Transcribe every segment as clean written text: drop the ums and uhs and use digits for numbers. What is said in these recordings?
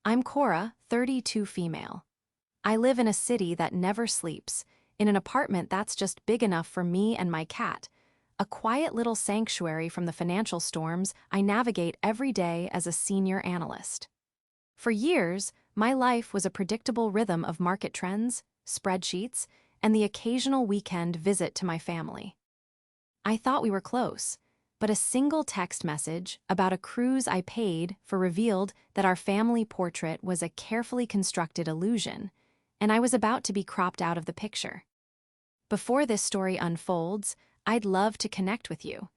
I'm Cora, 32 female. I live in a city that never sleeps, in an apartment that's just big enough for me and my cat, a quiet little sanctuary from the financial storms I navigate every day as a senior analyst. For years, my life was a predictable rhythm of market trends, spreadsheets, and the occasional weekend visit to my family. I thought we were close, but a single text message about a cruise I paid for revealed that our family portrait was a carefully constructed illusion, and I was about to be cropped out of the picture. Before this story unfolds, I'd love to connect with you.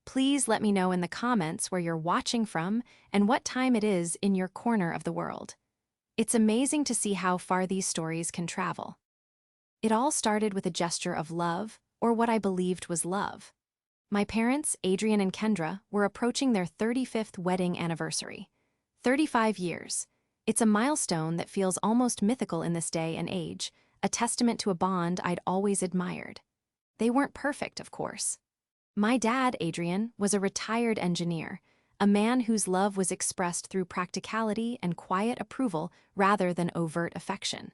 Please let me know in the comments where you're watching from and what time it is in your corner of the world. It's amazing to see how far these stories can travel. It all started with a gesture of love, or what I believed was love. My parents, Adrian and Kendra, were approaching their 35th wedding anniversary. 35 years. It's a milestone that feels almost mythical in this day and age, a testament to a bond I'd always admired. They weren't perfect, of course. My dad, Adrian, was a retired engineer, a man whose love was expressed through practicality and quiet approval rather than overt affection.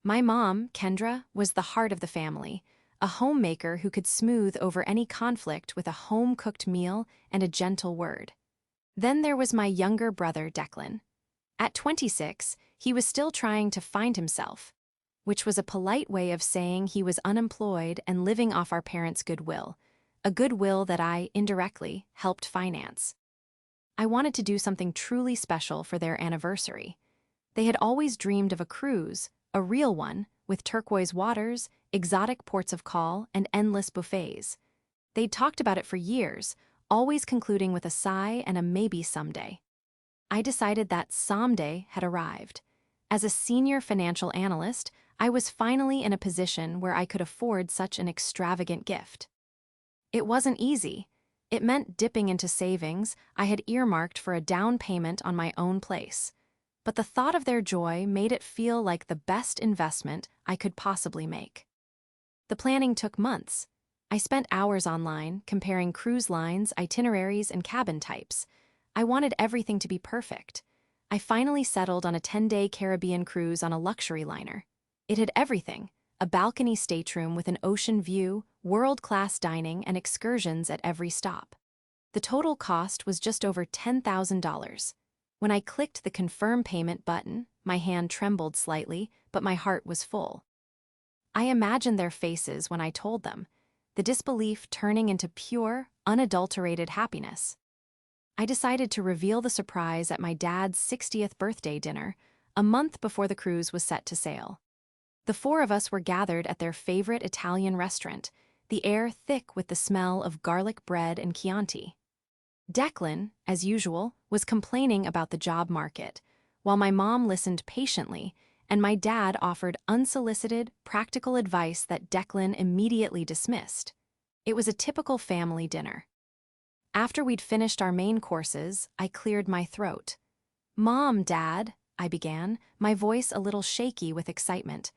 My mom, Kendra, was the heart of the family, a homemaker who could smooth over any conflict with a home-cooked meal and a gentle word. Then there was my younger brother, Declan. At 26, he was still trying to find himself, which was a polite way of saying he was unemployed and living off our parents' goodwill, a goodwill that I, indirectly, helped finance. I wanted to do something truly special for their anniversary. They had always dreamed of a cruise, a real one, with turquoise waters, exotic ports of call, and endless buffets. They'd talked about it for years, always concluding with a sigh and a maybe someday. I decided that someday had arrived. As a senior financial analyst, I was finally in a position where I could afford such an extravagant gift. It wasn't easy. It meant dipping into savings I had earmarked for a down payment on my own place. But the thought of their joy made it feel like the best investment I could possibly make. The planning took months. I spent hours online, comparing cruise lines, itineraries, and cabin types. I wanted everything to be perfect. I finally settled on a 10-day Caribbean cruise on a luxury liner. It had everything: a balcony stateroom with an ocean view, world-class dining, and excursions at every stop. The total cost was just over $10,000. When I clicked the confirm payment button, my hand trembled slightly, but my heart was full. I imagined their faces when I told them, the disbelief turning into pure, unadulterated happiness. I decided to reveal the surprise at my dad's 60th birthday dinner, a month before the cruise was set to sail. The four of us were gathered at their favorite Italian restaurant, the air thick with the smell of garlic bread and Chianti. Declan, as usual, was complaining about the job market, while my mom listened patiently, and my dad offered unsolicited, practical advice that Declan immediately dismissed. It was a typical family dinner. After we'd finished our main courses, I cleared my throat. "Mom, Dad," I began, my voice a little shaky with excitement.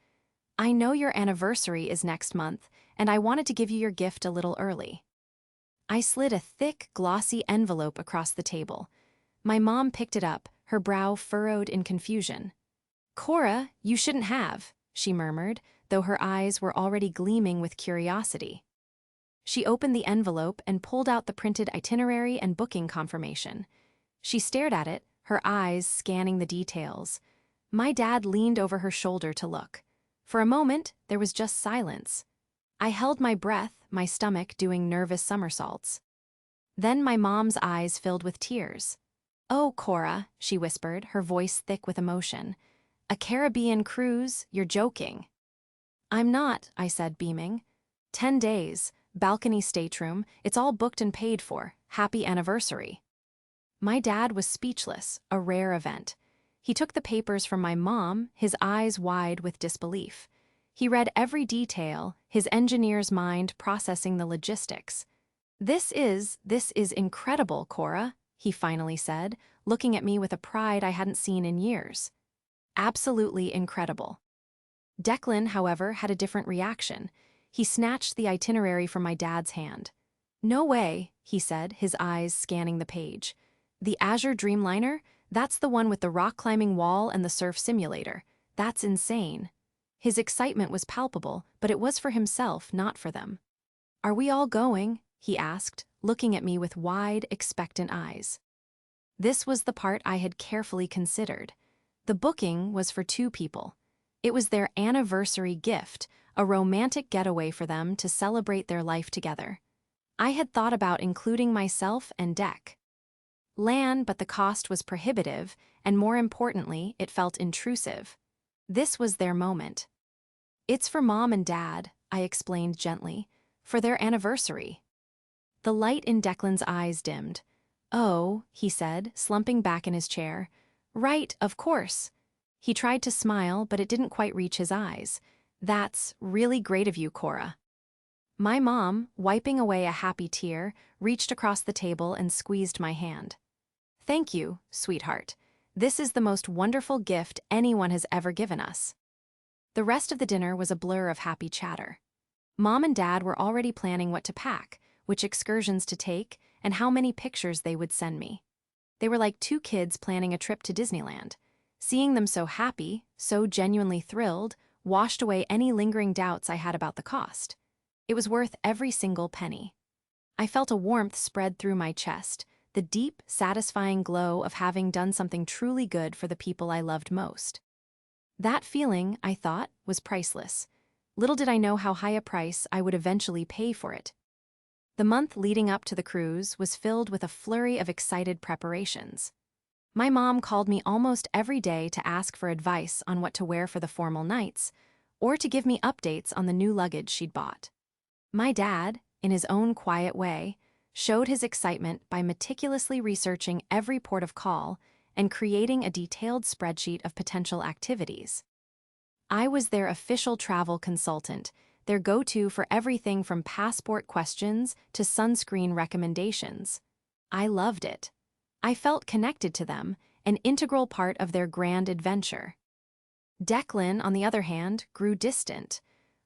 "I know your anniversary is next month, and I wanted to give you your gift a little early." I slid a thick, glossy envelope across the table. My mom picked it up, her brow furrowed in confusion. "Cora, you shouldn't have," she murmured, though her eyes were already gleaming with curiosity. She opened the envelope and pulled out the printed itinerary and booking confirmation. She stared at it, her eyes scanning the details. My dad leaned over her shoulder to look. For a moment, there was just silence. I held my breath, my stomach doing nervous somersaults. Then my mom's eyes filled with tears. "Oh, Cora," she whispered, her voice thick with emotion. "A Caribbean cruise? You're joking." "I'm not," I said, beaming. 10 days, balcony stateroom, it's all booked and paid for. Happy anniversary." My dad was speechless, a rare event. He took the papers from my mom, his eyes wide with disbelief. He read every detail, his engineer's mind processing the logistics. This is incredible, Cora," he finally said, looking at me with a pride I hadn't seen in years. "Absolutely incredible." Declan, however, had a different reaction. He snatched the itinerary from my dad's hand. "No way," he said, his eyes scanning the page. "The Azure Dreamliner? That's the one with the rock climbing wall and the surf simulator. That's insane. His excitement was palpable, but it was for himself, not for them. Are we all going? He asked, looking at me with wide, expectant eyes. This was the part I had carefully considered. The booking was for 2 people. It was their anniversary gift, a romantic getaway for them to celebrate their life together. I had thought about including myself and Deck. Lan, but the cost was prohibitive, and more importantly, it felt intrusive. This was their moment. It's for Mom and Dad, I explained gently, for their anniversary. The light in Declan's eyes dimmed. Oh, he said, slumping back in his chair. Right, of course. He tried to smile, but it didn't quite reach his eyes. That's really great of you, Cora. My mom, wiping away a happy tear, reached across the table and squeezed my hand. Thank you, sweetheart. This is the most wonderful gift anyone has ever given us. The rest of the dinner was a blur of happy chatter. Mom and Dad were already planning what to pack, which excursions to take, and how many pictures they would send me. They were like 2 kids planning a trip to Disneyland. Seeing them so happy, so genuinely thrilled, washed away any lingering doubts I had about the cost. It was worth every single penny. I felt a warmth spread through my chest, the deep, satisfying glow of having done something truly good for the people I loved most. That feeling, I thought, was priceless. Little did I know how high a price I would eventually pay for it. The month leading up to the cruise was filled with a flurry of excited preparations. My mom called me almost every day to ask for advice on what to wear for the formal nights, or to give me updates on the new luggage she'd bought. My dad, in his own quiet way, showed his excitement by meticulously researching every port of call and creating a detailed spreadsheet of potential activities. I was their official travel consultant, their go-to for everything from passport questions to sunscreen recommendations. I loved it. I felt connected to them, an integral part of their grand adventure. Declan, on the other hand, grew distant.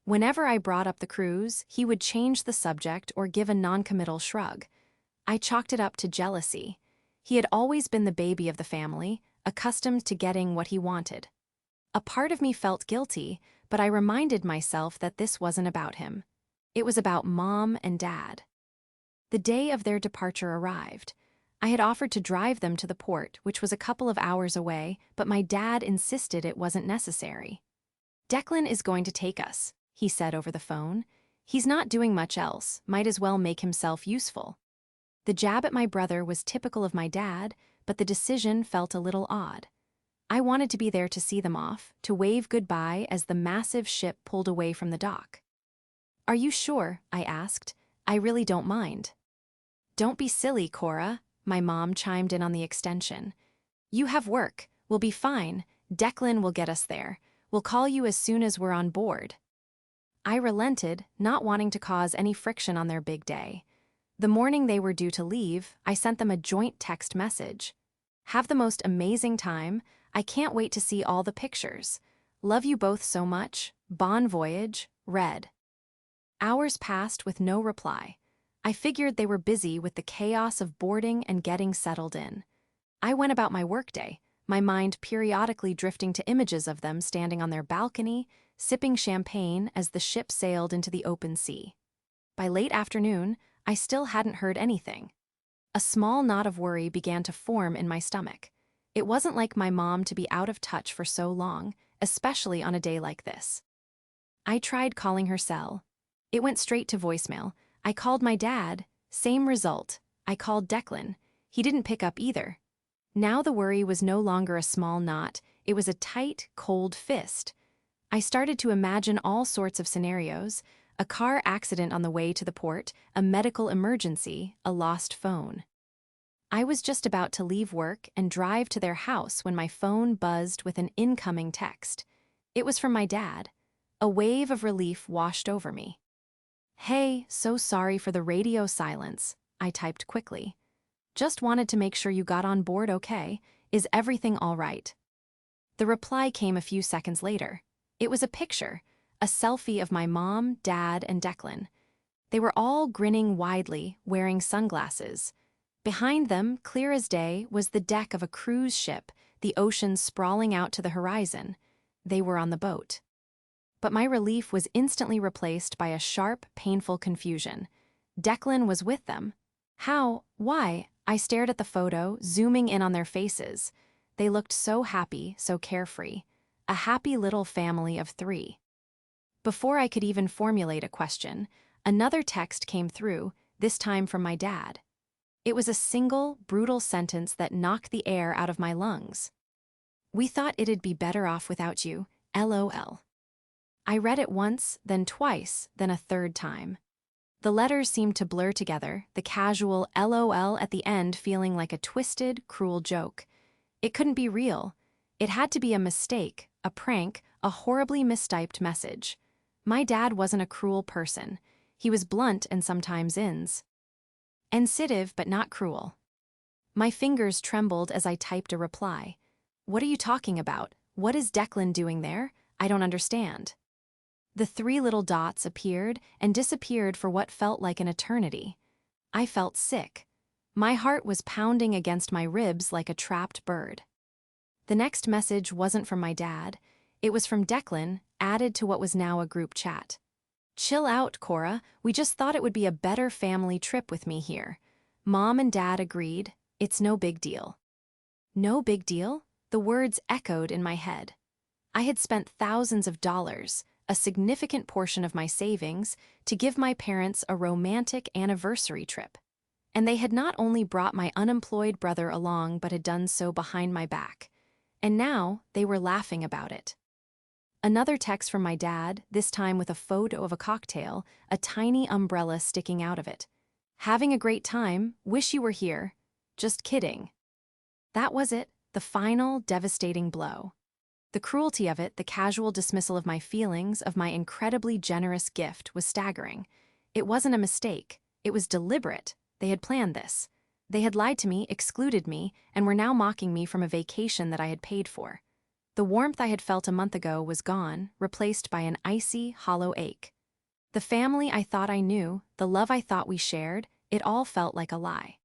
Whenever I brought up the cruise, he would change the subject or give a noncommittal shrug. I chalked it up to jealousy. He had always been the baby of the family, accustomed to getting what he wanted. A part of me felt guilty, but I reminded myself that this wasn't about him. It was about Mom and Dad. The day of their departure arrived. I had offered to drive them to the port, which was a couple of hours away, but my dad insisted it wasn't necessary. Declan is going to take us, he said over the phone. He's not doing much else, might as well make himself useful. The jab at my brother was typical of my dad, but the decision felt a little odd. I wanted to be there to see them off, to wave goodbye as the massive ship pulled away from the dock. Are you sure? I asked. I really don't mind. Don't be silly, Cora, my mom chimed in on the extension. You have work. We'll be fine. Declan will get us there. We'll call you as soon as we're on board. I relented, not wanting to cause any friction on their big day. The morning they were due to leave, I sent them a joint text message. Have the most amazing time. I can't wait to see all the pictures. Love you both so much. Bon voyage, Red. Hours passed with no reply. I figured they were busy with the chaos of boarding and getting settled in. I went about my workday, my mind periodically drifting to images of them standing on their balcony, sipping champagne as the ship sailed into the open sea. By late afternoon, I still hadn't heard anything. A small knot of worry began to form in my stomach. It wasn't like my mom to be out of touch for so long, especially on a day like this. I tried calling her cell. It went straight to voicemail. I called my dad. Same result. I called Declan. He didn't pick up either. Now the worry was no longer a small knot, it was a tight, cold fist. I started to imagine all sorts of scenarios: a car accident on the way to the port, a medical emergency, a lost phone. I was just about to leave work and drive to their house when my phone buzzed with an incoming text. It was from my dad. A wave of relief washed over me. Hey, so sorry for the radio silence, I typed quickly. Just wanted to make sure you got on board okay. Is everything all right? The reply came a few seconds later. It was a picture, a selfie of my mom, dad, and Declan. They were all grinning widely, wearing sunglasses. Behind them, clear as day, was the deck of a cruise ship, the ocean sprawling out to the horizon. They were on the boat. But my relief was instantly replaced by a sharp, painful confusion. Declan was with them. How? Why? I stared at the photo, zooming in on their faces. They looked so happy, so carefree. A happy little family of 3. Before I could even formulate a question, another text came through, this time from my dad. It was a single, brutal sentence that knocked the air out of my lungs. "We thought it'd be better off without you, LOL." I read it once, then twice, then a third time. The letters seemed to blur together, the casual LOL at the end feeling like a twisted, cruel joke. It couldn't be real. It had to be a mistake, a prank, a horribly mistyped message. My dad wasn't a cruel person. He was blunt and sometimes insensitive, but not cruel. My fingers trembled as I typed a reply. "What are you talking about? What is Declan doing there? I don't understand." The 3 little dots appeared and disappeared for what felt like an eternity. I felt sick. My heart was pounding against my ribs like a trapped bird. The next message wasn't from my dad. It was from Declan, added to what was now a group chat. "Chill out, Cora. We just thought it would be a better family trip with me here. Mom and Dad agreed. It's no big deal." No big deal? The words echoed in my head. I had spent thousands of dollars, a significant portion of my savings, to give my parents a romantic anniversary trip. And they had not only brought my unemployed brother along but had done so behind my back. And now they were laughing about it. Another text from my dad, this time with a photo of a cocktail, a tiny umbrella sticking out of it. "Having a great time, wish you were here. Just kidding." That was it, the final, devastating blow. The cruelty of it, the casual dismissal of my feelings, of my incredibly generous gift, was staggering. It wasn't a mistake. It was deliberate. They had planned this. They had lied to me, excluded me, and were now mocking me from a vacation that I had paid for. The warmth I had felt a month ago was gone, replaced by an icy, hollow ache. The family I thought I knew, the love I thought we shared, it all felt like a lie.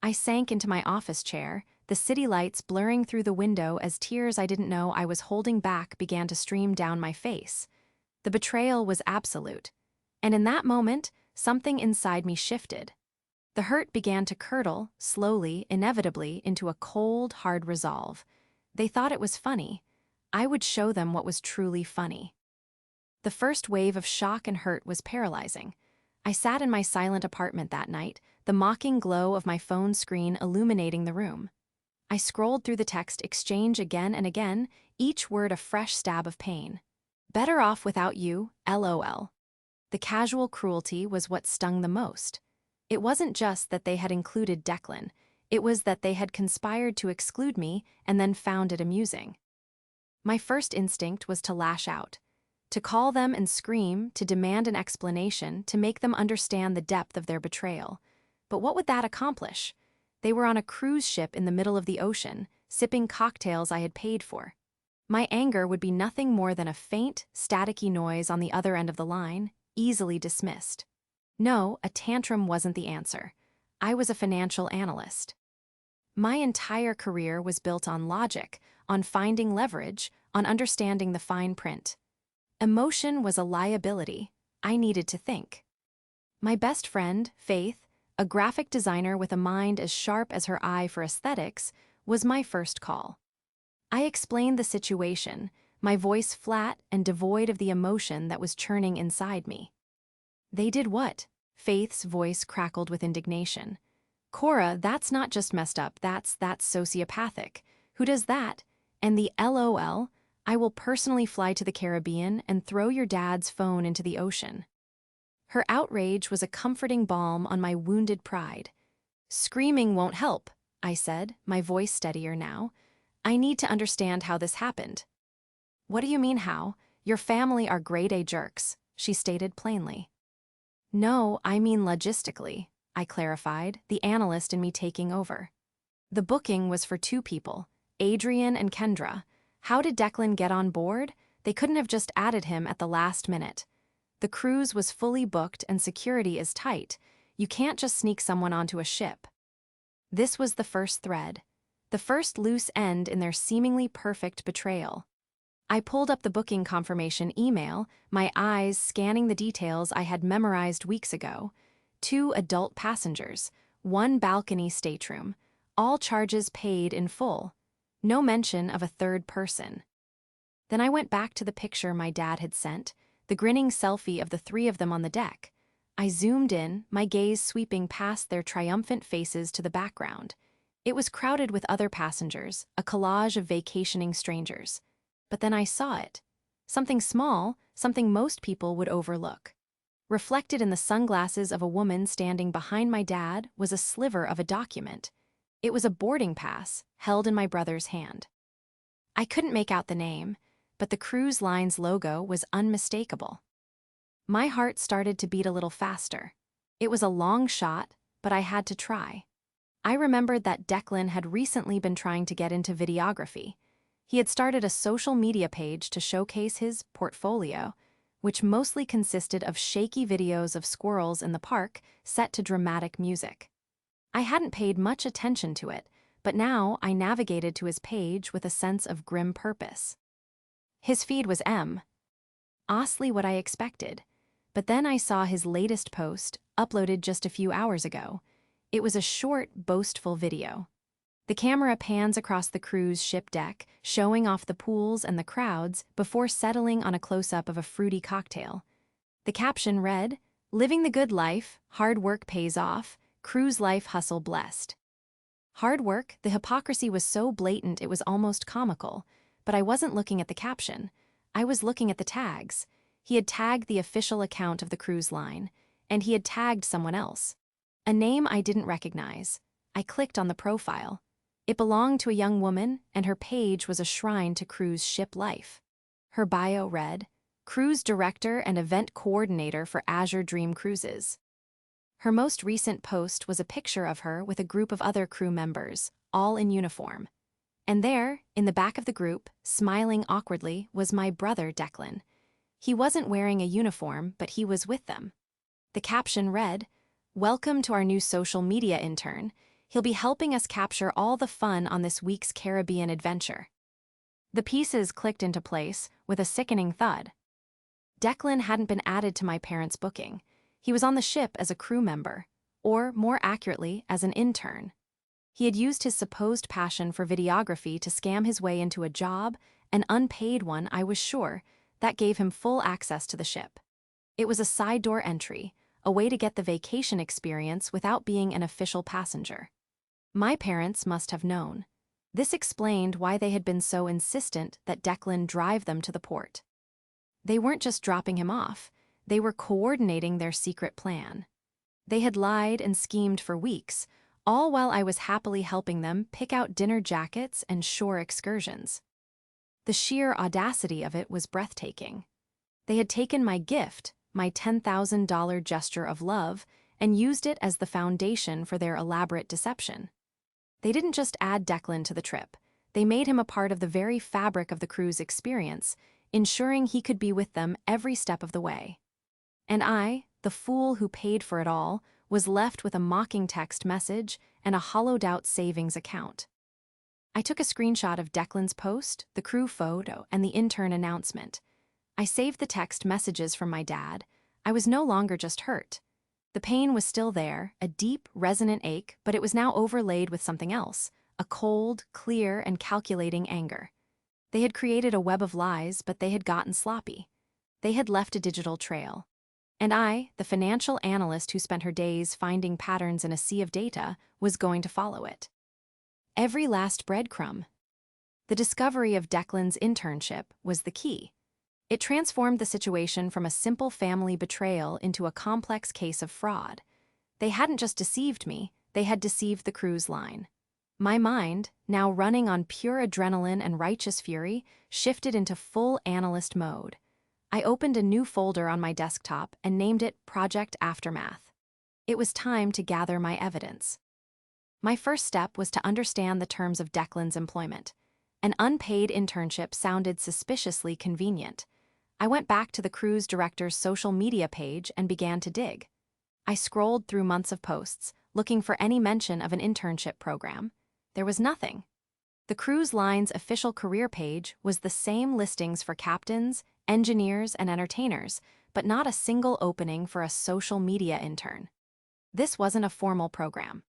I sank into my office chair, the city lights blurring through the window as tears I didn't know I was holding back began to stream down my face. The betrayal was absolute. And in that moment, something inside me shifted. The hurt began to curdle, slowly, inevitably, into a cold, hard resolve. They thought it was funny. I would show them what was truly funny. The first wave of shock and hurt was paralyzing. I sat in my silent apartment that night, the mocking glow of my phone screen illuminating the room. I scrolled through the text exchange again and again, each word a fresh stab of pain. "Better off without you, LOL." The casual cruelty was what stung the most. It wasn't just that they had included Declan, it was that they had conspired to exclude me and then found it amusing. My first instinct was to lash out, to call them and scream, to demand an explanation, to make them understand the depth of their betrayal. But what would that accomplish? They were on a cruise ship in the middle of the ocean, sipping cocktails I had paid for. My anger would be nothing more than a faint, staticky noise on the other end of the line, easily dismissed. No, a tantrum wasn't the answer. I was a financial analyst. My entire career was built on logic, on finding leverage, on understanding the fine print. Emotion was a liability. I needed to think. My best friend, Faith, a graphic designer with a mind as sharp as her eye for aesthetics, was my first call. I explained the situation, my voice flat and devoid of the emotion that was churning inside me. "They did what?" Faith's voice crackled with indignation. "Cora, that's not just messed up, that's sociopathic. Who does that? And the LOL, I will personally fly to the Caribbean and throw your dad's phone into the ocean." Her outrage was a comforting balm on my wounded pride. "Screaming won't help," I said, my voice steadier now. "I need to understand how this happened." "What do you mean how? Your family are grade A jerks," she stated plainly. "No, I mean logistically," I clarified, the analyst in me taking over. "The booking was for 2 people, Adrian and Kendra. How did Declan get on board? They couldn't have just added him at the last minute. The cruise was fully booked and security is tight. You can't just sneak someone onto a ship." This was the first thread, the first loose end in their seemingly perfect betrayal. I pulled up the booking confirmation email, my eyes scanning the details I had memorized weeks ago. 2 adult passengers, 1 balcony stateroom, all charges paid in full. No mention of a third person. Then I went back to the picture my dad had sent, the grinning selfie of the 3 of them on the deck. I zoomed in, my gaze sweeping past their triumphant faces to the background. It was crowded with other passengers, a collage of vacationing strangers. But then I saw it. Something small, something most people would overlook. Reflected in the sunglasses of a woman standing behind my dad was a sliver of a document. It was a boarding pass, held in my brother's hand. I couldn't make out the name, but the cruise line's logo was unmistakable. My heart started to beat a little faster. It was a long shot, but I had to try. I remembered that Declan had recently been trying to get into videography. He had started a social media page to showcase his portfolio, which mostly consisted of shaky videos of squirrels in the park set to dramatic music. I hadn't paid much attention to it, but now I navigated to his page with a sense of grim purpose. His feed was honestly what I expected, but then I saw his latest post, uploaded just a few hours ago. It was a short, boastful video. The camera pans across the cruise ship deck, showing off the pools and the crowds before settling on a close-up of a fruity cocktail. The caption read, "Living the good life, hard work pays off, cruise life hustle blessed." Hard work, the hypocrisy was so blatant it was almost comical, but I wasn't looking at the caption. I was looking at the tags. He had tagged the official account of the cruise line, and he had tagged someone else. A name I didn't recognize. I clicked on the profile. It belonged to a young woman, and her page was a shrine to cruise ship life. Her bio read, "Cruise Director and Event Coordinator for Azure Dream Cruises." Her most recent post was a picture of her with a group of other crew members, all in uniform. And there, in the back of the group, smiling awkwardly, was my brother Declan. He wasn't wearing a uniform, but he was with them. The caption read, "Welcome to our new social media intern. He'll be helping us capture all the fun on this week's Caribbean adventure." The pieces clicked into place with a sickening thud. Declan hadn't been added to my parents' booking. He was on the ship as a crew member, or more accurately, as an intern. He had used his supposed passion for videography to scam his way into a job, an unpaid one, I was sure, that gave him full access to the ship. It was a side door entry, a way to get the vacation experience without being an official passenger. My parents must have known. This explained why they had been so insistent that Declan drive them to the port. They weren't just dropping him off, they were coordinating their secret plan. They had lied and schemed for weeks, all while I was happily helping them pick out dinner jackets and shore excursions. The sheer audacity of it was breathtaking. They had taken my gift, my $10,000 gesture of love, and used it as the foundation for their elaborate deception. They didn't just add Declan to the trip, they made him a part of the very fabric of the cruise experience, ensuring he could be with them every step of the way. And I, the fool who paid for it all, was left with a mocking text message and a hollowed-out savings account. I took a screenshot of Declan's post, the crew photo, and the intern announcement. I saved the text messages from my dad. I was no longer just hurt. The pain was still there, a deep, resonant ache, but it was now overlaid with something else, a cold, clear, and calculating anger. They had created a web of lies, but they had gotten sloppy. They had left a digital trail. And I, the financial analyst who spent her days finding patterns in a sea of data, was going to follow it. Every last breadcrumb. The discovery of Declan's internship was the key. It transformed the situation from a simple family betrayal into a complex case of fraud. They hadn't just deceived me, they had deceived the cruise line. My mind, now running on pure adrenaline and righteous fury, shifted into full analyst mode. I opened a new folder on my desktop and named it Project Aftermath. It was time to gather my evidence. My first step was to understand the terms of Declan's employment. An unpaid internship sounded suspiciously convenient. I went back to the cruise director's social media page and began to dig. I scrolled through months of posts, looking for any mention of an internship program. There was nothing. The cruise line's official career page was the same listings for captains, engineers, and entertainers, but not a single opening for a social media intern. This wasn't a formal program.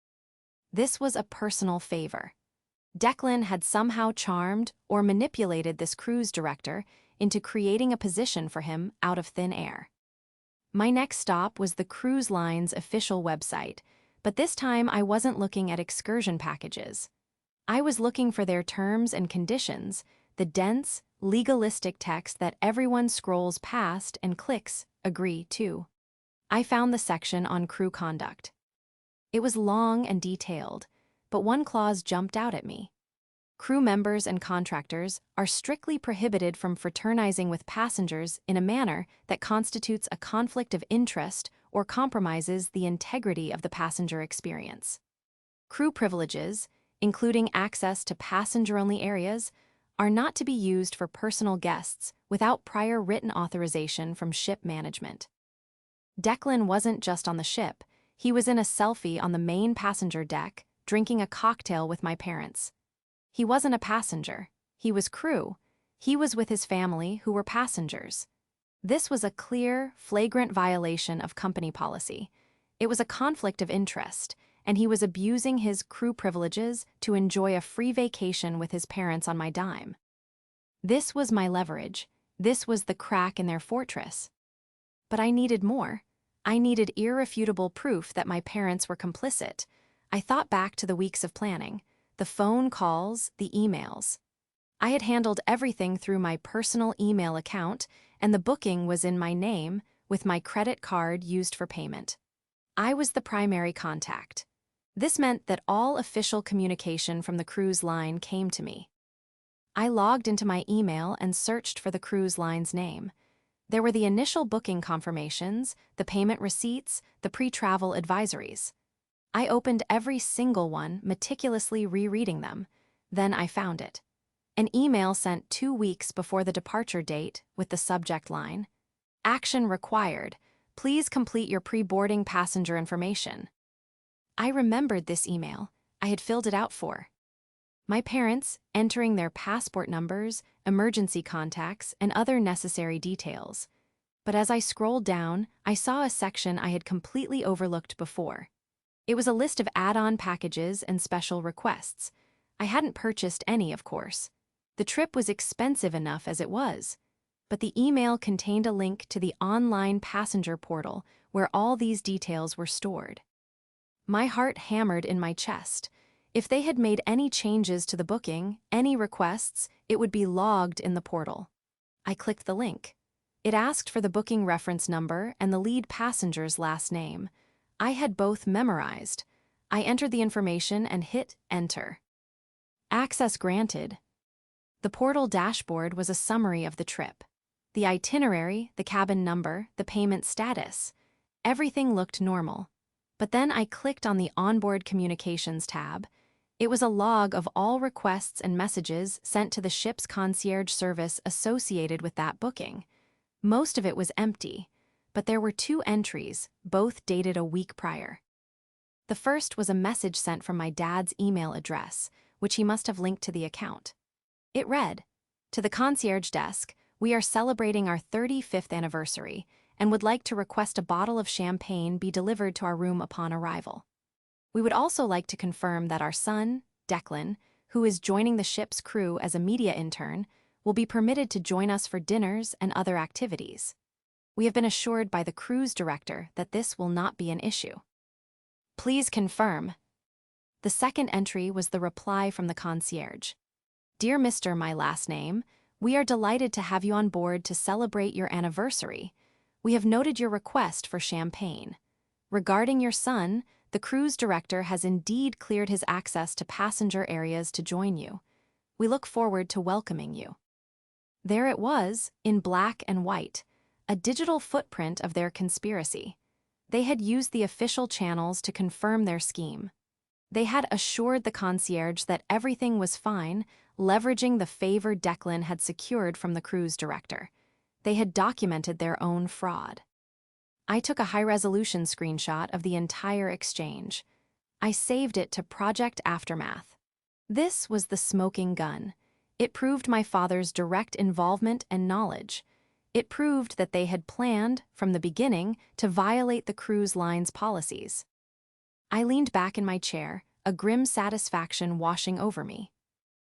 This was a personal favor. Declan had somehow charmed or manipulated this cruise director into creating a position for him out of thin air. My next stop was the cruise line's official website, but this time I wasn't looking at excursion packages. I was looking for their terms and conditions, the dense, legalistic text that everyone scrolls past and clicks agree to. I found the section on crew conduct. It was long and detailed, but one clause jumped out at me. Crew members and contractors are strictly prohibited from fraternizing with passengers in a manner that constitutes a conflict of interest or compromises the integrity of the passenger experience. Crew privileges, including access to passenger-only areas, are not to be used for personal guests without prior written authorization from ship management. Declan wasn't just on the ship, he was in a selfie on the main passenger deck, drinking a cocktail with my parents. He wasn't a passenger, he was crew. He was with his family who were passengers. This was a clear, flagrant violation of company policy. It was a conflict of interest, and he was abusing his crew privileges to enjoy a free vacation with his parents on my dime. This was my leverage. This was the crack in their fortress. But I needed more. I needed irrefutable proof that my parents were complicit. I thought back to the weeks of planning, the phone calls, the emails. I had handled everything through my personal email account, and the booking was in my name, with my credit card used for payment. I was the primary contact. This meant that all official communication from the cruise line came to me. I logged into my email and searched for the cruise line's name. There were the initial booking confirmations, the payment receipts, the pre-travel advisories. I opened every single one, meticulously rereading them. Then I found it. An email sent 2 weeks before the departure date with the subject line, "Action required. Please complete your pre-boarding passenger information." I remembered this email. I had filled it out for my parents, entering their passport numbers, emergency contacts, and other necessary details. But as I scrolled down, I saw a section I had completely overlooked before. It was a list of add-on packages and special requests. I hadn't purchased any, of course. The trip was expensive enough as it was. But the email contained a link to the online passenger portal where all these details were stored. My heart hammered in my chest. If they had made any changes to the booking, any requests, it would be logged in the portal. I clicked the link. It asked for the booking reference number and the lead passenger's last name. I had both memorized. I entered the information and hit enter. Access granted. The portal dashboard was a summary of the trip. The itinerary, the cabin number, the payment status. Everything looked normal. But then I clicked on the Onboard Communications tab. It was a log of all requests and messages sent to the ship's concierge service associated with that booking. Most of it was empty, but there were 2 entries, both dated a week prior. The first was a message sent from my dad's email address, which he must have linked to the account. It read, "To the concierge desk, we are celebrating our 35th anniversary and would like to request a bottle of champagne be delivered to our room upon arrival. We would also like to confirm that our son, Declan, who is joining the ship's crew as a media intern, will be permitted to join us for dinners and other activities. We have been assured by the cruise director that this will not be an issue. Please confirm." The second entry was the reply from the concierge. "Dear Mr. My last name, we are delighted to have you on board to celebrate your anniversary. We have noted your request for champagne. Regarding your son, the cruise director has indeed cleared his access to passenger areas to join you. We look forward to welcoming you." There it was, in black and white, a digital footprint of their conspiracy. They had used the official channels to confirm their scheme. They had assured the concierge that everything was fine, leveraging the favor Declan had secured from the cruise director. They had documented their own fraud. I took a high-resolution screenshot of the entire exchange. I saved it to Project Aftermath. This was the smoking gun. It proved my father's direct involvement and knowledge. It proved that they had planned, from the beginning, to violate the cruise line's policies. I leaned back in my chair, a grim satisfaction washing over me.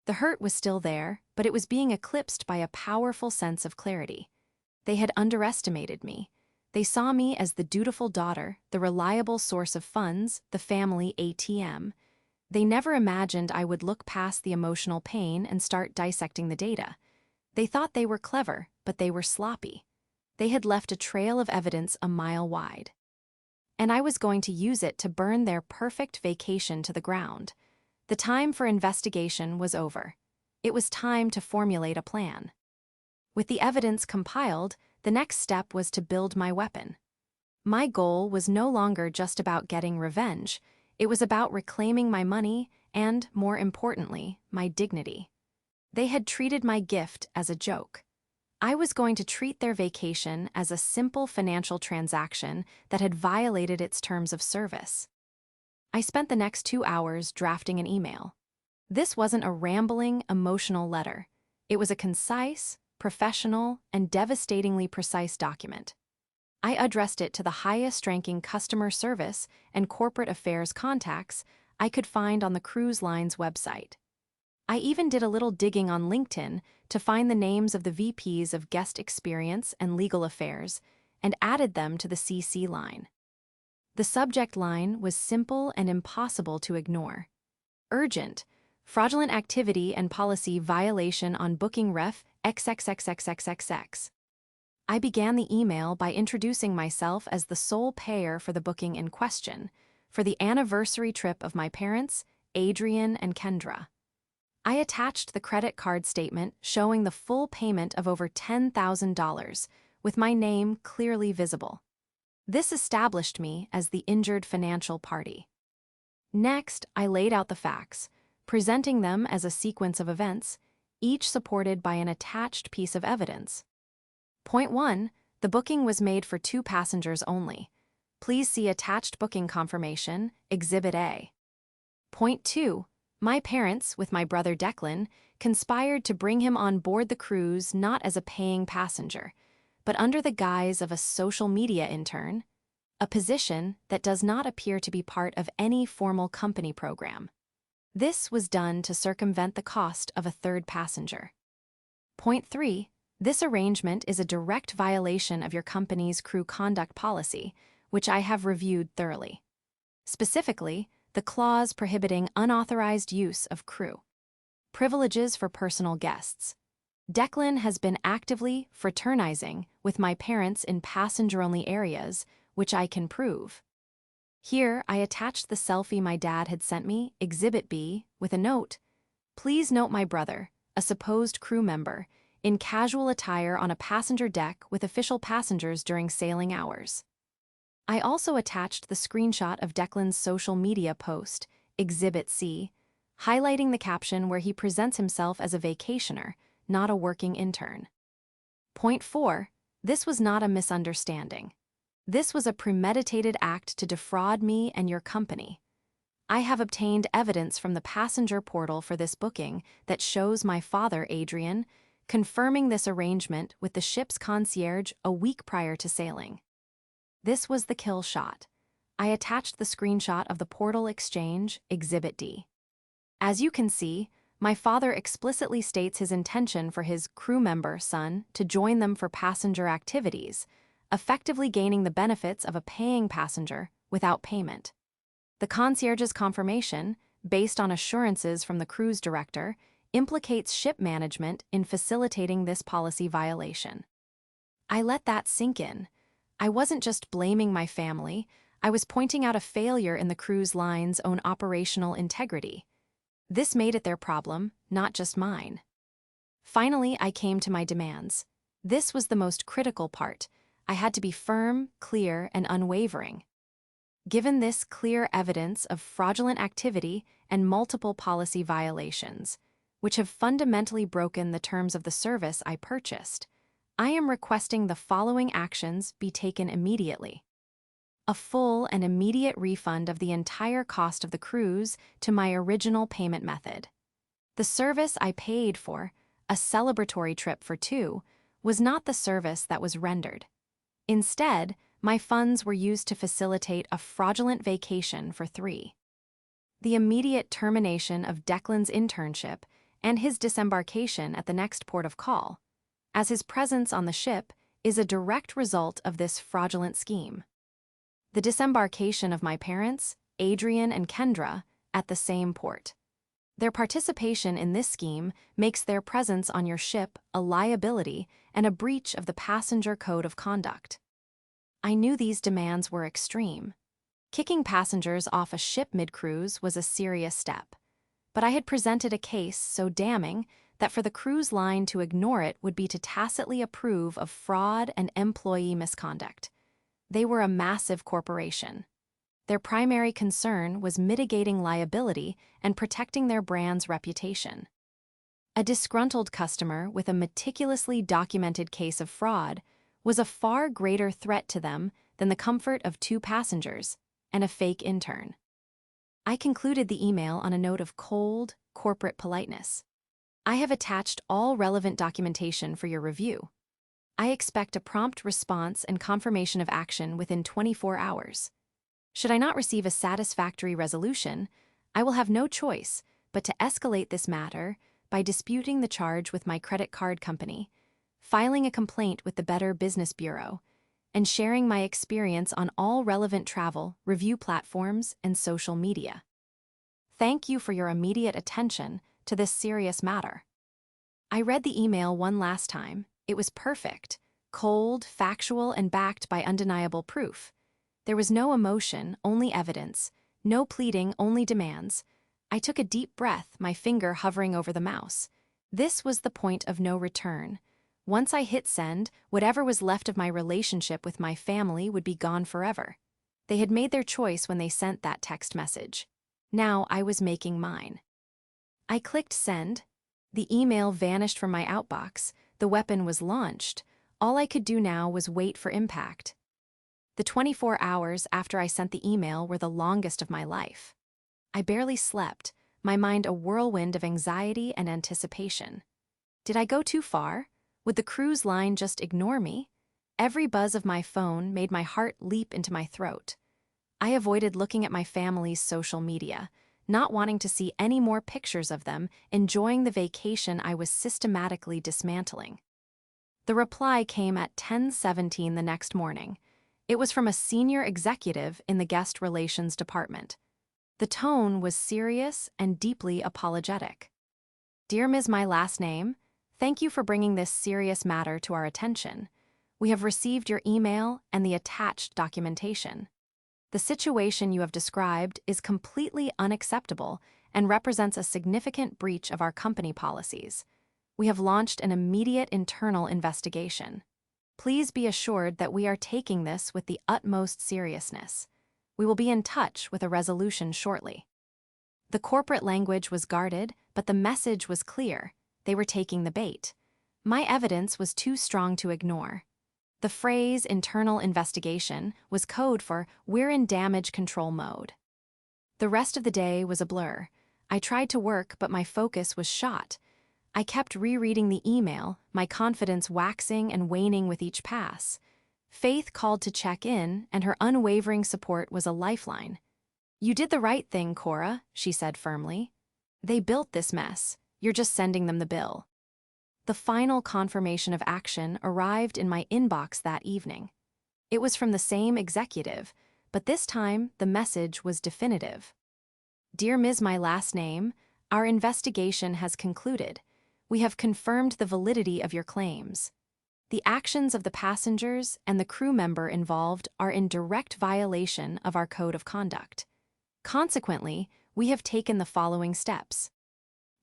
The hurt was still there, but it was being eclipsed by a powerful sense of clarity. They had underestimated me. They saw me as the dutiful daughter, the reliable source of funds, the family ATM. They never imagined I would look past the emotional pain and start dissecting the data. They thought they were clever, but they were sloppy. They had left a trail of evidence a mile wide. And I was going to use it to burn their perfect vacation to the ground. The time for investigation was over. It was time to formulate a plan. With the evidence compiled, the next step was to build my weapon. My goal was no longer just about getting revenge. It was about reclaiming my money and, more importantly, my dignity. They had treated my gift as a joke. I was going to treat their vacation as a simple financial transaction that had violated its terms of service. I spent the next 2 hours drafting an email. This wasn't a rambling, emotional letter. It was a concise, professional, and devastatingly precise document. I addressed it to the highest-ranking customer service and corporate affairs contacts I could find on the cruise line's website. I even did a little digging on LinkedIn to find the names of the VPs of guest experience and legal affairs and added them to the CC line. The subject line was simple and impossible to ignore. Urgent, fraudulent activity and policy violation on booking ref XXXXXXX. I began the email by introducing myself as the sole payer for the booking in question, for the anniversary trip of my parents, Adrian and Kendra. I attached the credit card statement showing the full payment of over $10,000, with my name clearly visible. This established me as the injured financial party. Next, I laid out the facts, presenting them as a sequence of events, each supported by an attached piece of evidence. Point 1. The booking was made for 2 passengers only. Please see attached booking confirmation, Exhibit A. Point 2. My parents, with my brother Declan, conspired to bring him on board the cruise not as a paying passenger, but under the guise of a social media intern, a position that does not appear to be part of any formal company program. This was done to circumvent the cost of a third passenger. Point 3. This arrangement is a direct violation of your company's crew conduct policy, which I have reviewed thoroughly. Specifically, the clause prohibiting unauthorized use of crew. Privileges for personal guests. Declan has been actively fraternizing with my parents in passenger-only areas, which I can prove. Here, I attached the selfie my dad had sent me, Exhibit B, with a note. Please note my brother, a supposed crew member, in casual attire on a passenger deck with official passengers during sailing hours. I also attached the screenshot of Declan's social media post, Exhibit C, highlighting the caption where he presents himself as a vacationer, not a working intern. Point 4. This was not a misunderstanding. This was a premeditated act to defraud me and your company. I have obtained evidence from the passenger portal for this booking that shows my father, Adrian, confirming this arrangement with the ship's concierge a week prior to sailing. This was the kill shot. I attached the screenshot of the portal exchange, Exhibit D. As you can see, my father explicitly states his intention for his crew member son to join them for passenger activities, effectively gaining the benefits of a paying passenger without payment. The concierge's confirmation, based on assurances from the cruise director, implicates ship management in facilitating this policy violation. I let that sink in. I wasn't just blaming my family, I was pointing out a failure in the cruise line's own operational integrity. This made it their problem, not just mine. Finally, I came to my demands. This was the most critical part. I had to be firm, clear, and unwavering. Given this clear evidence of fraudulent activity and multiple policy violations, which have fundamentally broken the terms of the service I purchased, I am requesting the following actions be taken immediately. a full and immediate refund of the entire cost of the cruise to my original payment method. The service I paid for, a celebratory trip for two, was not the service that was rendered. Instead, my funds were used to facilitate a fraudulent vacation for three. The immediate termination of Declan's internship and his disembarkation at the next port of call, as his presence on the ship is a direct result of this fraudulent scheme. The disembarkation of my parents, Adrian and Kendra, at the same port. Their participation in this scheme makes their presence on your ship a liability and a breach of the passenger code of conduct. I knew these demands were extreme. Kicking passengers off a ship mid-cruise was a serious step, but I had presented a case so damning that for the cruise line to ignore it would be to tacitly approve of fraud and employee misconduct. They were a massive corporation. Their primary concern was mitigating liability and protecting their brand's reputation. A disgruntled customer with a meticulously documented case of fraud was a far greater threat to them than the comfort of two passengers and a fake intern. I concluded the email on a note of cold, corporate politeness. I have attached all relevant documentation for your review. I expect a prompt response and confirmation of action within 24 hours. Should I not receive a satisfactory resolution, I will have no choice but to escalate this matter by disputing the charge with my credit card company, filing a complaint with the Better Business Bureau, and sharing my experience on all relevant travel, review platforms, and social media. Thank you for your immediate attention to this serious matter. I read the email one last time. It was perfect, cold, factual, and backed by undeniable proof. There was no emotion, only evidence, no pleading, only demands. I took a deep breath, my finger hovering over the mouse. This was the point of no return. Once I hit send, whatever was left of my relationship with my family would be gone forever. They had made their choice when they sent that text message. Now I was making mine. I clicked send. The email vanished from my outbox. The weapon was launched. All I could do now was wait for impact. The 24 hours after I sent the email were the longest of my life. I barely slept, my mind a whirlwind of anxiety and anticipation. Did I go too far? Would the cruise line just ignore me? Every buzz of my phone made my heart leap into my throat. I avoided looking at my family's social media, not wanting to see any more pictures of them enjoying the vacation I was systematically dismantling. The reply came at 10:17 the next morning. It was from a senior executive in the guest relations department. The tone was serious and deeply apologetic. Dear Ms. My last name, thank you for bringing this serious matter to our attention. We have received your email and the attached documentation. The situation you have described is completely unacceptable and represents a significant breach of our company policies. We have launched an immediate internal investigation. Please be assured that we are taking this with the utmost seriousness. We will be in touch with a resolution shortly. The corporate language was guarded, but the message was clear. They were taking the bait. My evidence was too strong to ignore. The phrase internal investigation was code for we're in damage control mode. The rest of the day was a blur. I tried to work, but my focus was shot. I kept rereading the email, my confidence waxing and waning with each pass. Faith called to check in, and her unwavering support was a lifeline. You did the right thing, Cora, she said firmly. They built this mess. You're just sending them the bill. The final confirmation of action arrived in my inbox that evening. It was from the same executive, but this time the message was definitive. Dear Ms. My last name, our investigation has concluded. We have confirmed the validity of your claims. The actions of the passengers and the crew member involved are in direct violation of our code of conduct. Consequently, we have taken the following steps.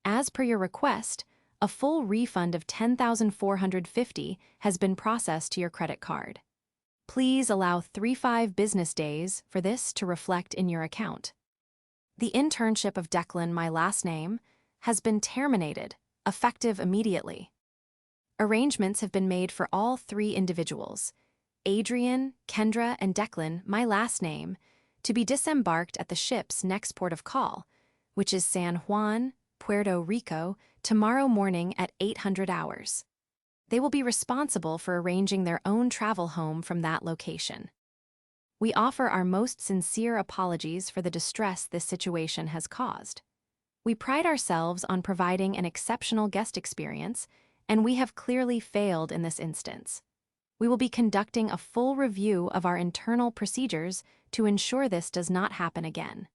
As per your request, a full refund of $10,450 has been processed to your credit card. Please allow 3-5 business days for this to reflect in your account. The internship of Declan, my last name, has been terminated, effective immediately. Arrangements have been made for all 3 individuals. Adrian, Kendra, and Declan, my last name, to be disembarked at the ship's next port of call, which is San Juan, Puerto Rico, tomorrow morning at 800 hours. They will be responsible for arranging their own travel home from that location. We offer our most sincere apologies for the distress this situation has caused. We pride ourselves on providing an exceptional guest experience, and we have clearly failed in this instance. We will be conducting a full review of our internal procedures to ensure this does not happen again.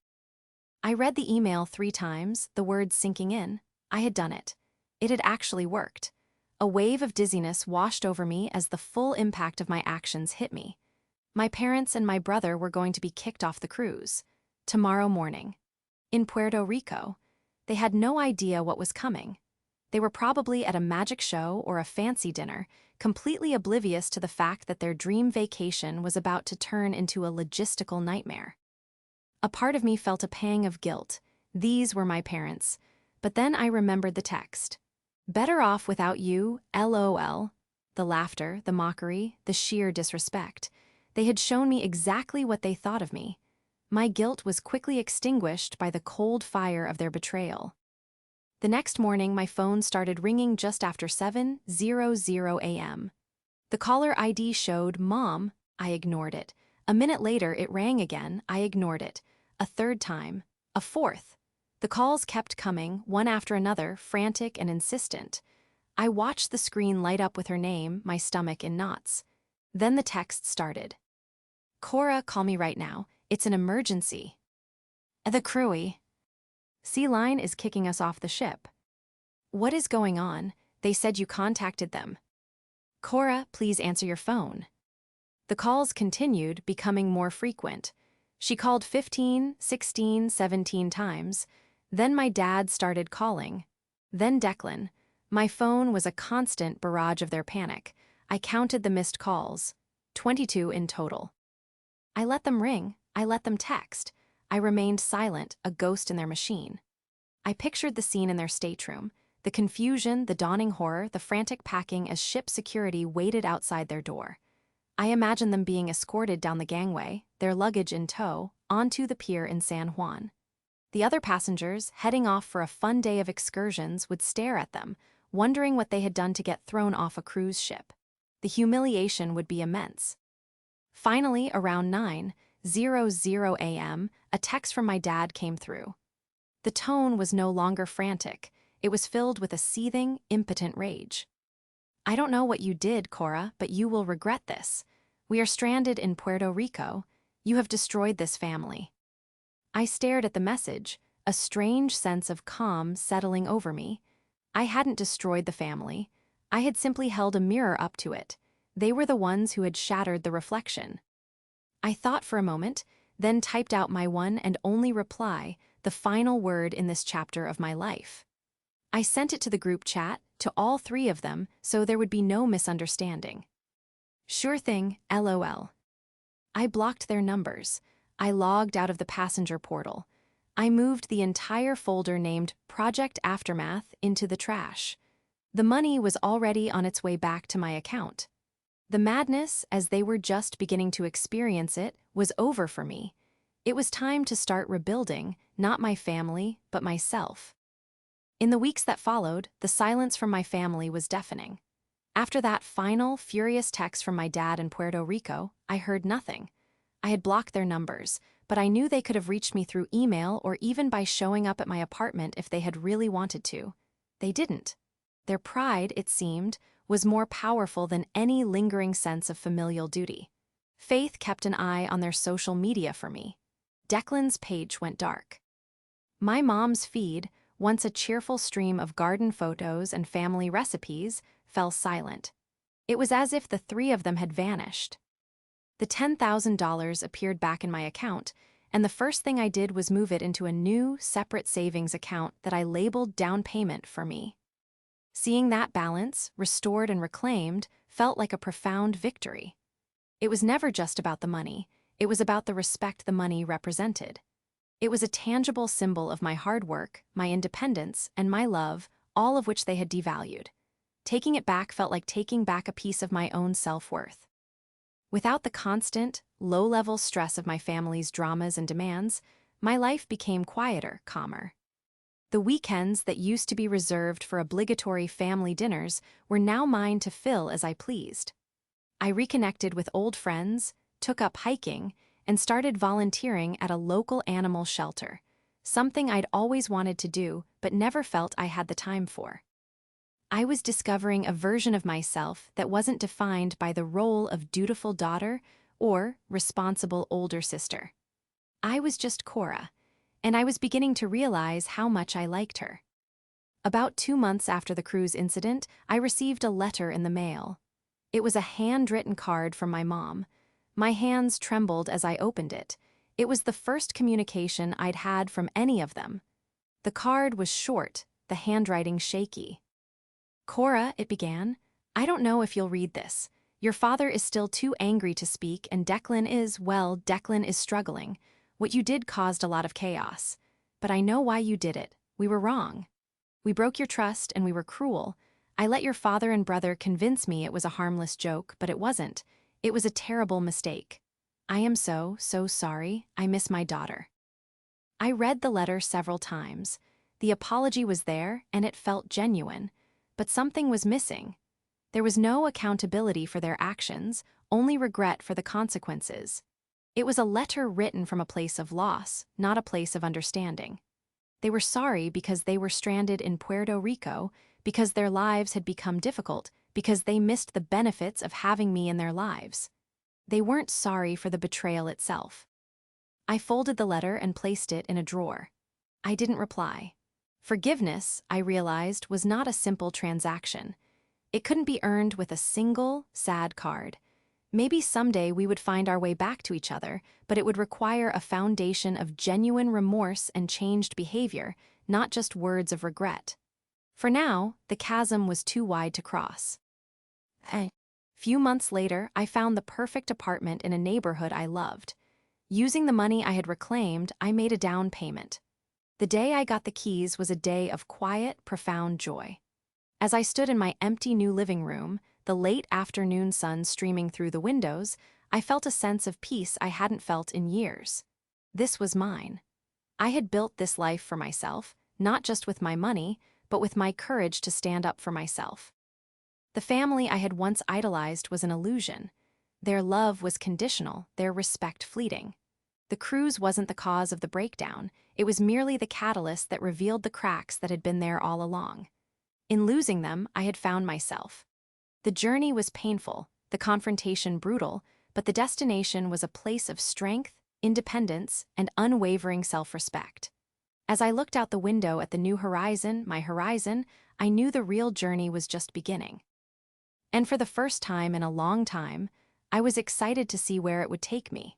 I read the email 3 times, the words sinking in. I had done it. It had actually worked. A wave of dizziness washed over me as the full impact of my actions hit me. My parents and my brother were going to be kicked off the cruise tomorrow morning. In Puerto Rico, they had no idea what was coming. They were probably at a magic show or a fancy dinner, completely oblivious to the fact that their dream vacation was about to turn into a logistical nightmare. A part of me felt a pang of guilt. These were my parents. But then I remembered the text. Better off without you, LOL. The laughter, the mockery, the sheer disrespect. They had shown me exactly what they thought of me. My guilt was quickly extinguished by the cold fire of their betrayal. The next morning, my phone started ringing just after 7:00 a.m. The caller ID showed Mom. I ignored it. A minute later, it rang again. I ignored it. A third time. A fourth. The calls kept coming, one after another, frantic and insistent. I watched the screen light up with her name, my stomach in knots. Then the text started. Cora, call me right now. It's an emergency. The crewy. Sea Line is kicking us off the ship. What is going on? They said you contacted them. Cora, please answer your phone. The calls continued, becoming more frequent. She called 15, 16, 17 times. Then my dad started calling. Then Declan. My phone was a constant barrage of their panic. I counted the missed calls. 22 in total. I let them ring. I let them text. I remained silent, a ghost in their machine. I pictured the scene in their stateroom, the confusion, the dawning horror, the frantic packing as ship security waited outside their door. I imagined them being escorted down the gangway, their luggage in tow, onto the pier in San Juan. The other passengers, heading off for a fun day of excursions, would stare at them, wondering what they had done to get thrown off a cruise ship. The humiliation would be immense. Finally, around 9:00 a.m., a text from my dad came through. The tone was no longer frantic. It was filled with a seething, impotent rage. I don't know what you did, Cora, but you will regret this. We are stranded in Puerto Rico. You have destroyed this family. I stared at the message, a strange sense of calm settling over me. I hadn't destroyed the family. I had simply held a mirror up to it. They were the ones who had shattered the reflection. I thought for a moment, then typed out my one and only reply, the final word in this chapter of my life. I sent it to the group chat, to all 3 of them, so there would be no misunderstanding. Sure thing, LOL. I blocked their numbers. I logged out of the passenger portal. I moved the entire folder named Project Aftermath into the trash. The money was already on its way back to my account. The madness, as they were just beginning to experience it, was over for me. It was time to start rebuilding, not my family, but myself. In the weeks that followed, the silence from my family was deafening. After that final, furious text from my dad in Puerto Rico, I heard nothing. I had blocked their numbers, but I knew they could have reached me through email or even by showing up at my apartment if they had really wanted to. They didn't. Their pride, it seemed, was more powerful than any lingering sense of familial duty. Faith kept an eye on their social media for me. Declan's page went dark. My mom's feed, once a cheerful stream of garden photos and family recipes, fell silent. It was as if the 3 of them had vanished. The $10,000 appeared back in my account, and the first thing I did was move it into a new, separate savings account that I labeled down payment for me. Seeing that balance, restored and reclaimed, felt like a profound victory. It was never just about the money. It was about the respect the money represented. It was a tangible symbol of my hard work, my independence, and my love, all of which they had devalued. Taking it back felt like taking back a piece of my own self-worth. Without the constant, low-level stress of my family's dramas and demands, my life became quieter, calmer. The weekends that used to be reserved for obligatory family dinners were now mine to fill as I pleased. I reconnected with old friends, took up hiking, and started volunteering at a local animal shelter, something I'd always wanted to do but never felt I had the time for. I was discovering a version of myself that wasn't defined by the role of dutiful daughter or responsible older sister. I was just Cora, and I was beginning to realize how much I liked her. About 2 months after the cruise incident, I received a letter in the mail. It was a handwritten card from my mom. My hands trembled as I opened it. It was the first communication I'd had from any of them. The card was short, the handwriting shaky. "Cora," it began, "I don't know if you'll read this. Your father is still too angry to speak, and Declan is struggling. What you did caused a lot of chaos. But I know why you did it. We were wrong. We broke your trust and we were cruel. I let your father and brother convince me it was a harmless joke, but it wasn't. It was a terrible mistake. I am so sorry. I miss my daughter." I read the letter several times. The apology was there, and it felt genuine. But something was missing. There was no accountability for their actions, only regret for the consequences. It was a letter written from a place of loss, not a place of understanding. They were sorry because they were stranded in Puerto Rico, because their lives had become difficult, because they missed the benefits of having me in their lives. They weren't sorry for the betrayal itself. I folded the letter and placed it in a drawer. I didn't reply. Forgiveness, I realized, was not a simple transaction. It couldn't be earned with a single, sad card. Maybe someday we would find our way back to each other, but it would require a foundation of genuine remorse and changed behavior, not just words of regret. For now, the chasm was too wide to cross. Few months later, I found the perfect apartment in a neighborhood I loved. Using the money I had reclaimed, I made a down payment. The day I got the keys was a day of quiet, profound joy. As I stood in my empty new living room, the late afternoon sun streaming through the windows, I felt a sense of peace I hadn't felt in years. This was mine. I had built this life for myself, not just with my money, but with my courage to stand up for myself. The family I had once idolized was an illusion. Their love was conditional, their respect fleeting. The cruise wasn't the cause of the breakdown, it was merely the catalyst that revealed the cracks that had been there all along. In losing them, I had found myself. The journey was painful, the confrontation brutal, but the destination was a place of strength, independence, and unwavering self-respect. As I looked out the window at the new horizon, my horizon, I knew the real journey was just beginning. And for the first time in a long time, I was excited to see where it would take me.